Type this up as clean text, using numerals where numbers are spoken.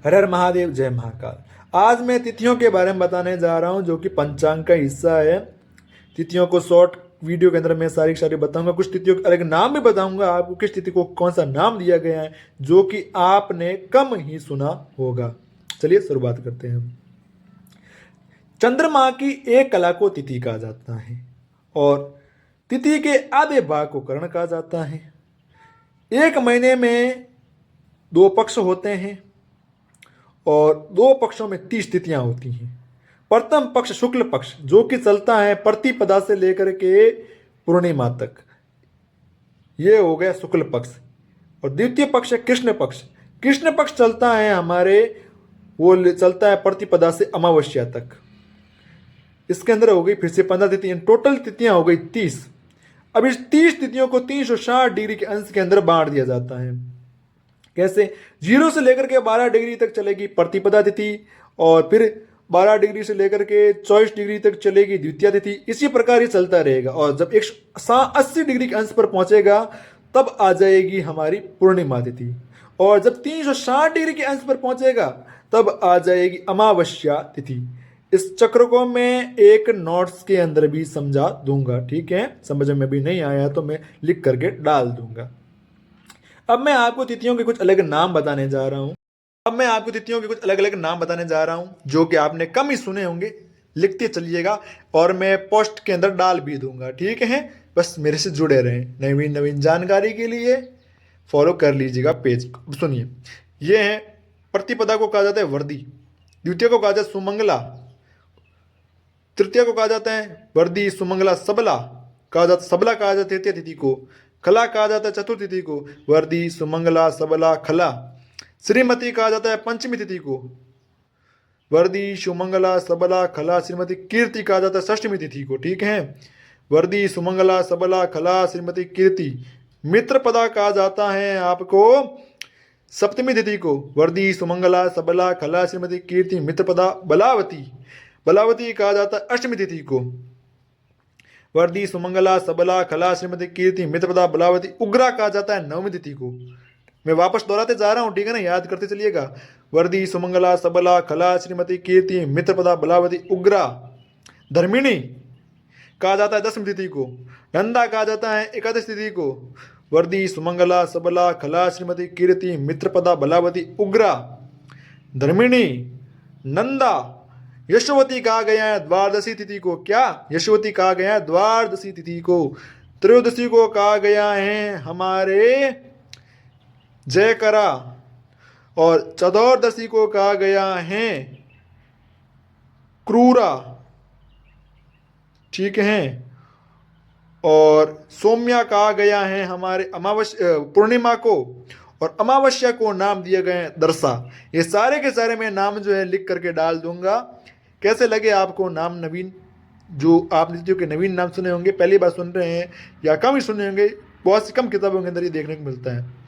हर हर महादेव, जय महाकाल। आज मैं तिथियों के बारे में बताने जा रहा हूँ जो कि पंचांग का हिस्सा है। तिथियों को शॉर्ट वीडियो के अंदर मैं सारी की सारी बताऊंगा। कुछ तिथियों के अलग नाम भी बताऊंगा आपको, किस तिथि को कौन सा नाम दिया गया है जो कि आपने कम ही सुना होगा। चलिए शुरुआत करते हैं। चंद्रमा की एक कला को तिथि कहा जाता है और तिथि के आधे भाग को करण कहा जाता है। एक महीने में दो पक्ष होते हैं और दो पक्षों में 30 तिथियां होती हैं। प्रथम पक्ष शुक्ल पक्ष जो कि चलता है प्रतिपदा से लेकर के पूर्णिमा तक, ये हो गया शुक्ल पक्ष। और द्वितीय पक्ष है कृष्ण पक्ष। कृष्ण पक्ष चलता है हमारे, वो चलता है प्रतिपदा से अमावस्या तक। इसके अंदर हो गई फिर से 15 तिथियां, टोटल तिथियां हो गई 30। अब इस 30 तिथियों को 360 डिग्री के अंश के अंदर बांट दिया जाता है। कैसे? 0 से लेकर के 12 डिग्री तक चलेगी प्रतिपदा तिथि और फिर 12 डिग्री से लेकर के 24 डिग्री तक चलेगी द्वितीय तिथि। इसी प्रकार ये चलता रहेगा और जब 180 डिग्री के अंश पर पहुंचेगा तब आ जाएगी हमारी पूर्णिमा तिथि। और जब 360 डिग्री के अंश पर पहुंचेगा तब आ जाएगी अमावस्या तिथि। इस चक्र को मैं एक नोट्स के अंदर भी समझा दूंगा, ठीक है? समझ में भी नहीं आया तो मैं लिख करके डाल दूंगा। अब मैं आपको तिथियों के कुछ अलग नाम बताने जा रहा हूं जो कि आपने कम ही सुने होंगे। लिखते चलिएगा और मैं पोस्ट के अंदर डाल भी दूंगा, ठीक है? बस मेरे से जुड़े रहें। नवीन नवीन जानकारी के लिए फॉलो कर लीजिएगा पेज। सुनिए, ये है प्रतिपदा को कहा जाता है वर्दी, द्वितीय को कहा जाता है सुमंगला, तृतीय को कहा जाता है वर्दी सुमंगला सबला कहा जाता, सबला कहा जाता है तृतीय तिथि को। खला कहा जाता है चतुर्थ तिथि को, वर्दी सुमंगला सबला खला। श्रीमती कहा जाता है पंचमी तिथि को, वर्दी सुमंगला सबला खला श्रीमती। कीर्ति कहा जाता है षष्ठमी तिथि को, ठीक है? वर्दी सुमंगला सबला खला श्रीमती कीर्ति। मित्रपदा कहा जाता है आपको सप्तमी तिथि को, वर्दी सुमंगला सबला खला श्रीमती कीर्ति मित्रपदा। बलावती, बलावती कहा जाता है अष्टमी तिथि को, वर्दी सुमंगला सबला खला श्रीमती कीर्ति मित्रपदा बलावती। उग्रा कहा जाता है नवमी तिथि को। मैं वापस दोहराते जा रहा हूं, ठीक है ना? याद करते चलिएगा। वर्दी सुमंगला सबला खला श्रीमती कीर्ति मित्रपदा बलावती उग्रा। धर्मिणी कहा जाता है दसवीं तिथि को। नंदा कहा जाता है एकादश तिथि को, वर्दी सुमंगला सबला खला श्रीमती कीर्ति मित्रपदा बलावती उग्रा। धर्मिणी, नंदा। यशोवती कहा गया है द्वादशी तिथि को। क्या? यशोवती कहा गया है द्वादशी तिथि को। त्रयोदशी को कहा गया है हमारे जयकरा और चतुर्दशी को कहा गया है क्रूरा, ठीक है? और सौम्या कहा गया है हमारे अमावस्या पूर्णिमा को, और अमावस्या को नाम दिए गए हैं दर्शा। ये सारे के सारे मैं नाम जो है लिख करके डाल दूंगा। कैसे लगे आपको नाम नवीन? जो आपने तिथियों के नवीन नाम सुने होंगे, पहली बार सुन रहे हैं या कम ही सुने होंगे, बहुत सी कम किताबों के अंदर ये देखने को मिलता है।